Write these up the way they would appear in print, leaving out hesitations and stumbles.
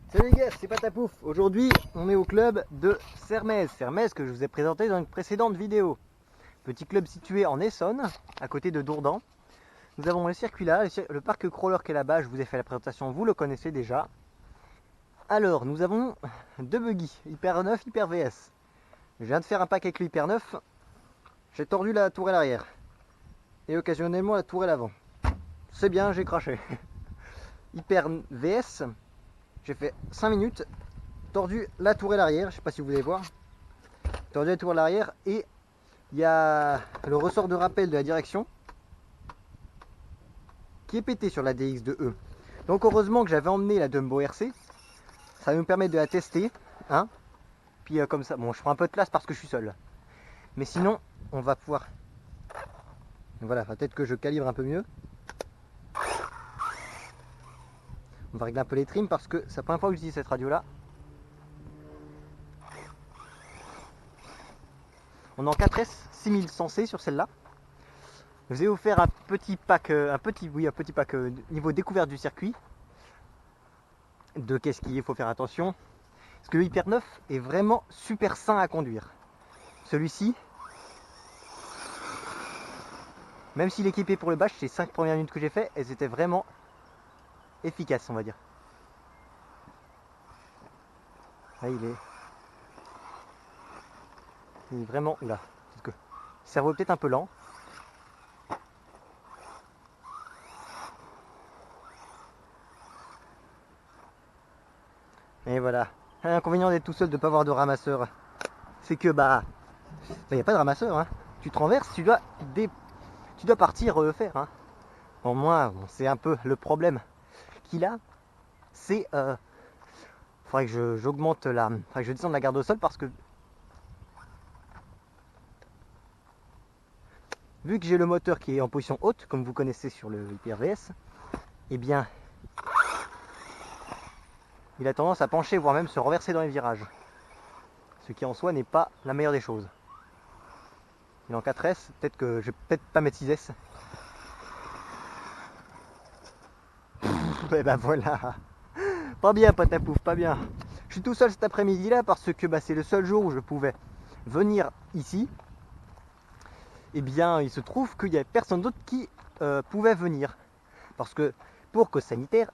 Salut les gars, c'est Patapouf. Aujourd'hui, on est au club de Sermaize. Sermaize que je vous ai présenté dans une précédente vidéo. Petit club situé en Essonne, à côté de Dourdan. Nous avons le circuit là, le parc crawler qui est là-bas. Je vous ai fait la présentation, vous le connaissez déjà. Alors, nous avons deux buggy, Hyper 9, Hyper VS. Je viens de faire un pack avec le Hyper 9. J'ai tordu la tourelle arrière. Et occasionnellement la tourelle avant. C'est bien, j'ai craché. Hyper VS, j'ai fait 5 minutes. Tordu la tourelle arrière, je sais pas si vous voulez voir. Tordu la tourelle arrière et il y a le ressort de rappel de la direction qui est pété sur la DX2E. Donc heureusement que j'avais emmené la Dumbo RC. Ça va nous permettre de la tester. Hein, puis comme ça, bon je prends un peu de place parce que je suis seul. Mais sinon on va pouvoir... Voilà, peut-être que je calibre un peu mieux. On va régler un peu les trims parce que c'est la première fois que j'utilise cette radio là. On est en 4S 6100C sur celle-là. Je vous ai offert un petit pack, niveau découverte du circuit. De qu'est-ce qu'il faut faire attention. Parce que le Hyper 9 est vraiment super sain à conduire. Celui-ci, même s'il est équipé pour le bash, ces 5 premières minutes que j'ai fait, elles étaient vraiment efficaces, on va dire. Là, il est vraiment... Oula, le cerveau est peut-être un peu lent. Et voilà. L'inconvénient d'être tout seul, de ne pas avoir de ramasseur, c'est que il n'y a pas de ramasseur. Hein. Tu te renverses, tu dois partir le faire. Hein. Bon, moi, c'est un peu le problème qu'il a. C'est... faudrait que j'augmente la... Faudrait que je descende la garde au sol parce que... Vu que j'ai le moteur qui est en position haute, comme vous connaissez sur le Hyper VS, eh bien... il a tendance à pencher, voire même se renverser dans les virages. Ce qui en soi n'est pas la meilleure des choses. Il est en 4S, peut-être que je vais peut-être pas mettre 6S. Et ben voilà. Pas bien, Patapouf, pas bien. Je suis tout seul cet après-midi là parce que c'est le seul jour où je pouvais venir ici. Et bien il se trouve qu'il n'y avait personne d'autre qui pouvait venir. Parce que pour cause sanitaire,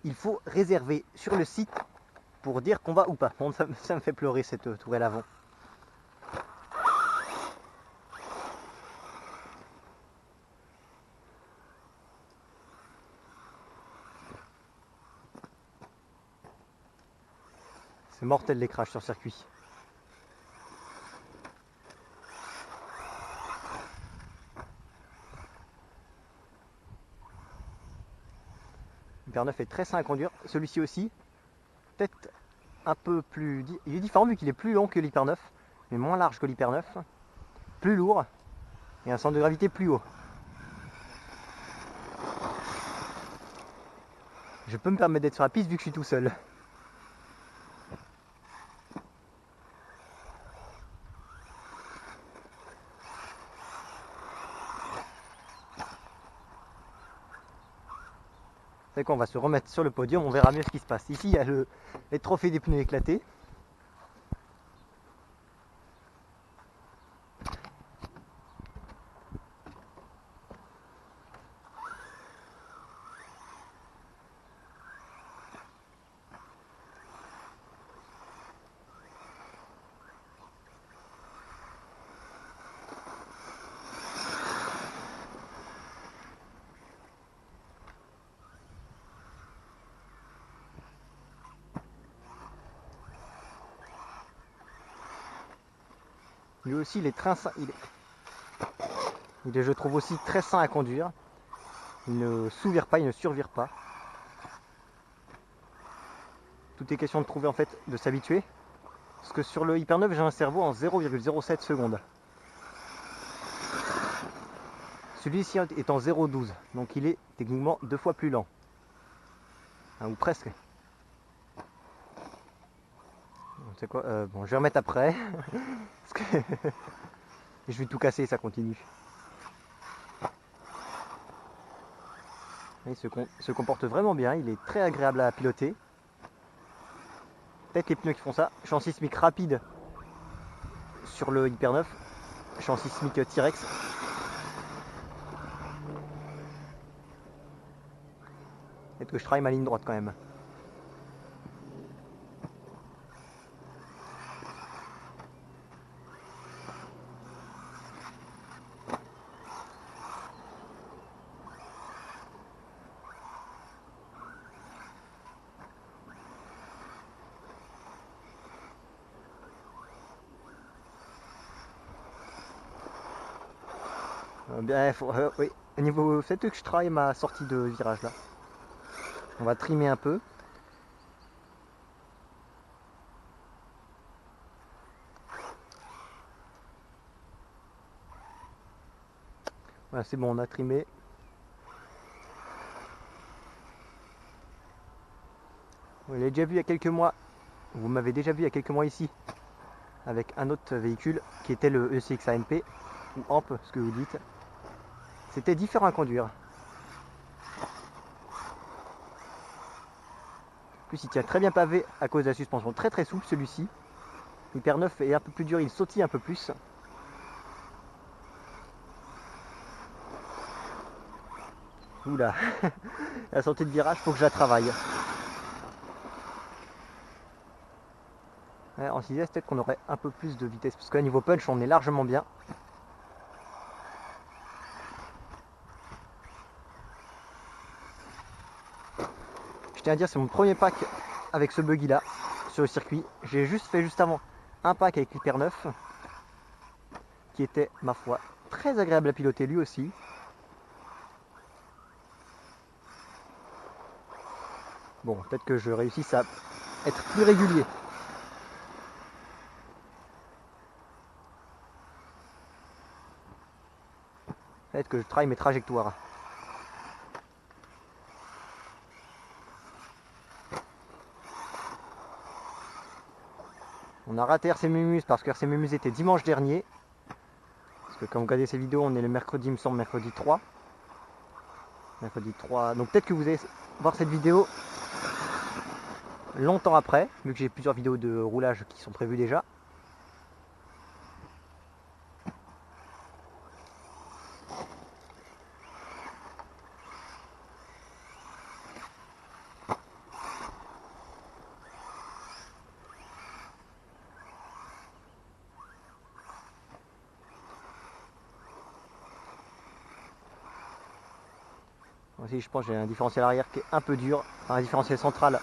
il faut réserver sur le site pour dire qu'on va ou pas. Bon, ça me fait pleurer cette tourelle avant. C'est mortel les crashs sur circuit. L'Hyper 9 est très sain à conduire. Celui-ci aussi, peut-être un peu plus... Il est différent vu qu'il est plus long que l'Hyper 9, mais moins large que l'Hyper 9, plus lourd et un centre de gravité plus haut. Je peux me permettre d'être sur la piste vu que je suis tout seul. C'est qu'on va se remettre sur le podium, on verra mieux ce qui se passe. Ici, il y a les trophées des pneus éclatés. Lui aussi, il est très sain. Il est, je trouve aussi très sain à conduire. Il ne sous-vire pas, il ne survire pas. Tout est question de trouver en fait, de s'habituer. Parce que sur le Hyper 9, j'ai un servo en 0,07 secondes. Celui-ci est en 0,12. Donc il est techniquement 2 fois plus lent. Hein, ou presque. C'est quoi bon, je vais remettre après. Parce que je vais tout casser, ça continue. Il se comporte vraiment bien, il est très agréable à piloter. peut-être les pneus qui font ça. Champ sismique rapide sur le Hyper 9. Champ sismique T-Rex. Peut-être que je travaille ma ligne droite quand même. Bien, oui. Au niveau, faites que je travaille ma sortie de virage là. On va trimer un peu. Voilà, c'est bon, on a trimé. Vous l'avez déjà vu il y a quelques mois. Vous m'avez déjà vu il y a quelques mois ici avec un autre véhicule qui était le ECX AMP ou AMP, ce que vous dites. C'était différent à conduire. En plus, il tient très bien pavé à cause de la suspension très très souple celui-ci. Hyper 9 est un peu plus dur, il sautille un peu plus. Oula, la sortie de virage, faut que je la travaille. Ouais, en 6S, peut-être qu'on aurait un peu plus de vitesse, parce qu'à niveau punch, on est largement bien. Je tiens à dire, c'est mon premier pack avec ce buggy là sur le circuit. J'ai juste fait juste avant un pack avec l'Hyper 9 qui était, ma foi, très agréable à piloter lui aussi. Bon, peut-être que je réussisse à être plus régulier. Peut-être que je travaille mes trajectoires. On a raté RC Mumus parce que RC Mumus était dimanche dernier. Parce que quand vous regardez ces vidéos, on est le mercredi, il me semble, mercredi 3. Mercredi 3. Donc peut-être que vous allez voir cette vidéo longtemps après, vu que j'ai plusieurs vidéos de roulage qui sont prévues déjà. Aussi, je pense que j'ai un différentiel arrière qui est un peu dur. Enfin, un différentiel central.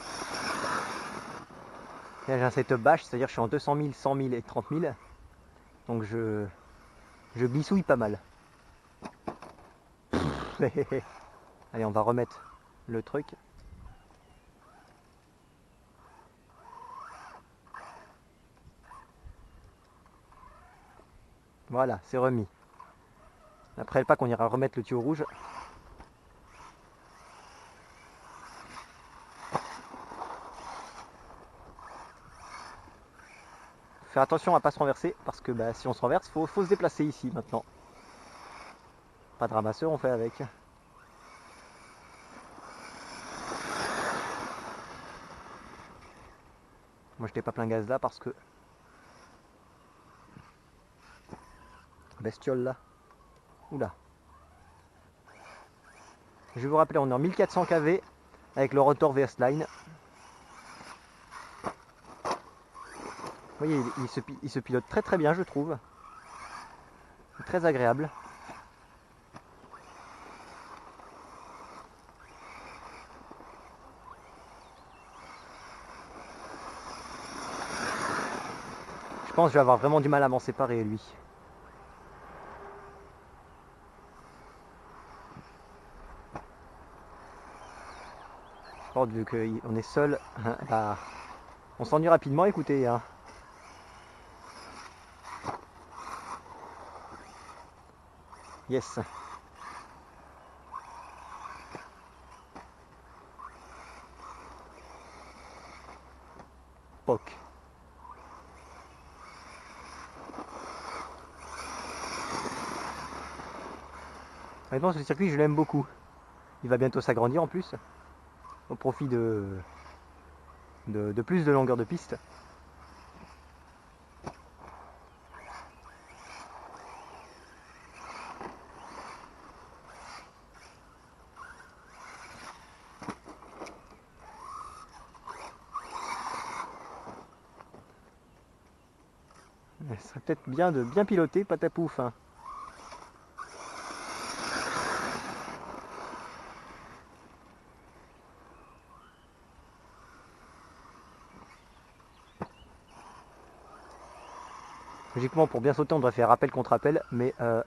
Là, j'ai un setup bâche, c'est-à-dire que je suis en 200 000, 100 000 et 30 000. Donc je glissouille pas mal. Allez, on va remettre le truc. Voilà, c'est remis. Après le pack, on ira remettre le tuyau rouge. Faire attention à pas se renverser, parce que bah, si on se renverse, faut se déplacer ici maintenant. Pas de ramasseur, on fait avec. Moi, j'étais pas plein gaz là parce que bestiole là. Oula. Je vais vous rappeler, on est en 1400 kV avec le rotor VS Line. Vous voyez, il se pilote très très bien, je trouve. Très agréable. Je pense que je vais avoir vraiment du mal à m'en séparer, lui. Vu qu'on est seul, bah, on s'ennuie rapidement, écoutez. Hein. Yes. POC. Honnêtement, ce circuit, je l'aime beaucoup. Il va bientôt s'agrandir en plus, au profit de de plus de longueur de piste. Ce serait peut-être bien de bien piloter, patapouf. Hein. Logiquement, pour bien sauter, on doit faire rappel contre rappel, mais je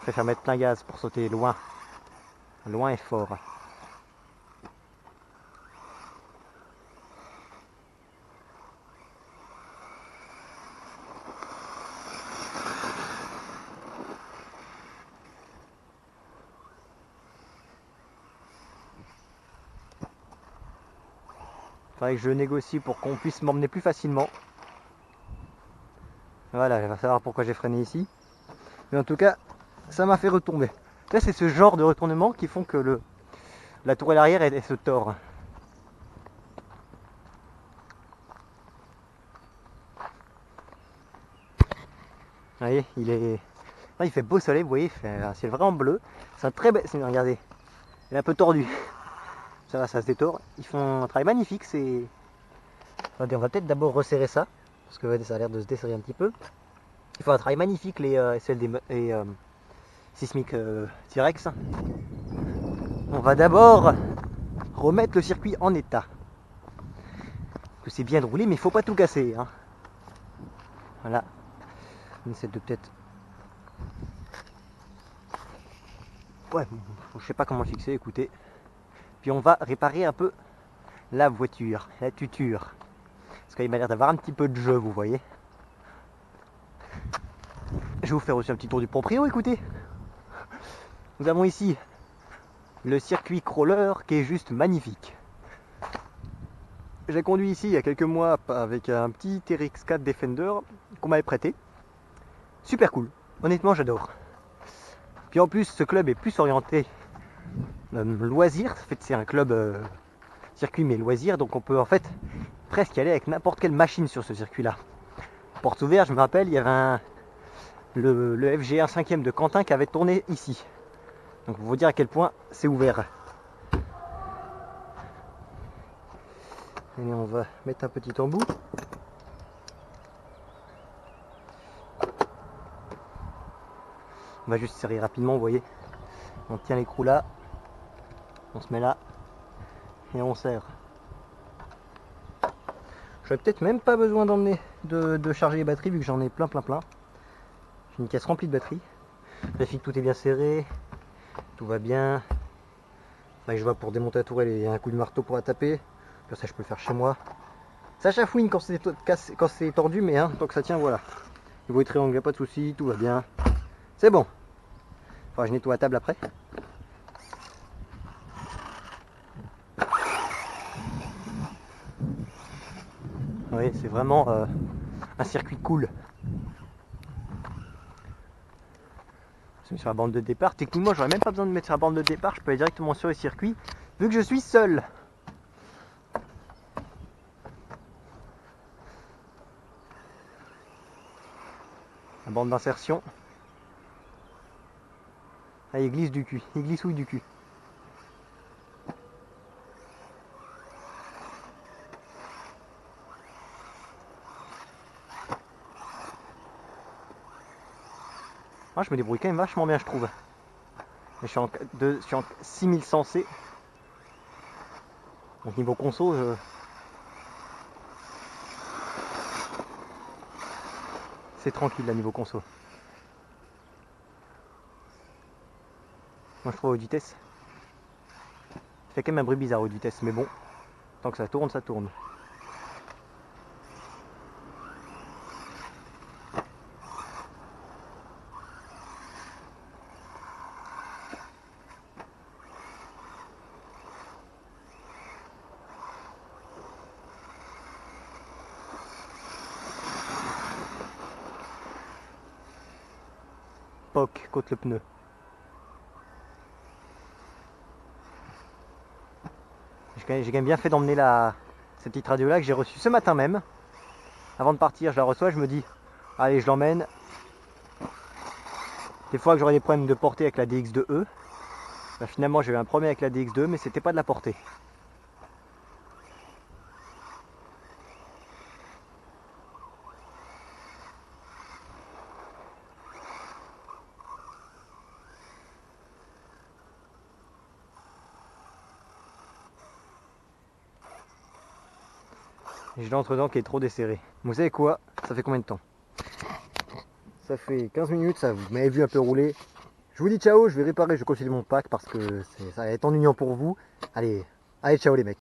préfère mettre plein gaz pour sauter loin, loin et fort. Faudrait que je négocie pour qu'on puisse m'emmener plus facilement. Voilà, il va savoir pourquoi j'ai freiné ici. Mais en tout cas, ça m'a fait retomber. Là, c'est ce genre de retournement qui font que la tourelle arrière elle se tord. Vous voyez, il fait beau soleil, vous voyez, il fait un ciel vraiment bleu. C'est un très bel. Regardez, il est un peu tordu. Ça va, ça se détord. Ils font un travail magnifique. Attendez, on va peut-être d'abord resserrer ça, parce que ça a l'air de se desserrer un petit peu. Ils font un travail magnifique, les SLD et Sismic T-Rex. On va d'abord remettre le circuit en état. Que c'est bien de rouler, mais il faut pas tout casser. Hein. Voilà. On essaie de peut-être. Ouais, je sais pas comment le fixer, écoutez. Puis on va réparer un peu la voiture, la tuture. Parce qu'il m'a l'air d'avoir un petit peu de jeu, vous voyez. Je vais vous faire aussi un petit tour du proprio, écoutez. Nous avons ici le circuit crawler qui est juste magnifique. J'ai conduit ici il y a quelques mois avec un petit RX4 Defender qu'on m'avait prêté. Super cool, honnêtement j'adore. Puis en plus ce club est plus orienté loisir, en fait c'est un club circuit mais loisir, donc on peut en fait presque y aller avec n'importe quelle machine sur ce circuit là. Porte ouverte, je me rappelle, il y avait le FG1 5e de Quentin qui avait tourné ici. Donc pour vous dire à quel point c'est ouvert. Allez, on va mettre un petit embout. On va juste serrer rapidement, vous voyez. On tient l'écrou là, on se met là et on serre. J'aurais peut-être même pas besoin d'emmener de charger les batteries vu que j'en ai plein. J'ai une caisse remplie de batteries. Vérifie que tout est bien serré, tout va bien. Là, je vois pour démonter la tourelle, il y a un coup de marteau pour la taper. Ça, je peux le faire chez moi. Ça chafouine quand c'est tordu, mais hein, tant que ça tient, voilà. Niveau triangle, il n'y a pas de souci, tout va bien. C'est bon. Enfin, je nettoie la table après. Oui, c'est vraiment un circuit cool. Je suis sur la bande de départ. Techniquement, j'aurais même pas besoin de mettre sur la bande de départ. Je peux aller directement sur le circuit, vu que je suis seul. La bande d'insertion. Ah, il glisse du cul. Il glissouille du cul. Moi, je me débrouille quand même vachement bien, je trouve. Je suis en 6100 C. Donc niveau conso, c'est tranquille là niveau conso. Moi je trouve à haute vitesse. Ça fait quand même un bruit bizarre à haute vitesse, mais bon, tant que ça tourne, ça tourne. POC contre le pneu. J'ai quand même bien fait d'emmener cette petite radio là que j'ai reçue ce matin même. Avant de partir, je la reçois, je me dis, allez, je l'emmène. Des fois que j'aurais des problèmes de portée avec la DX2E. Bah, finalement, j'ai eu un problème avec la DX2, mais c'était pas de la portée. Et j'ai l'entre-dent qui est trop desserré. Vous savez quoi? Ça fait combien de temps? Ça fait 15 minutes, ça, vous m'avez vu un peu rouler. Je vous dis ciao, je vais réparer, je continue mon pack parce que ça va être ennuyant pour vous. Allez, allez, ciao les mecs.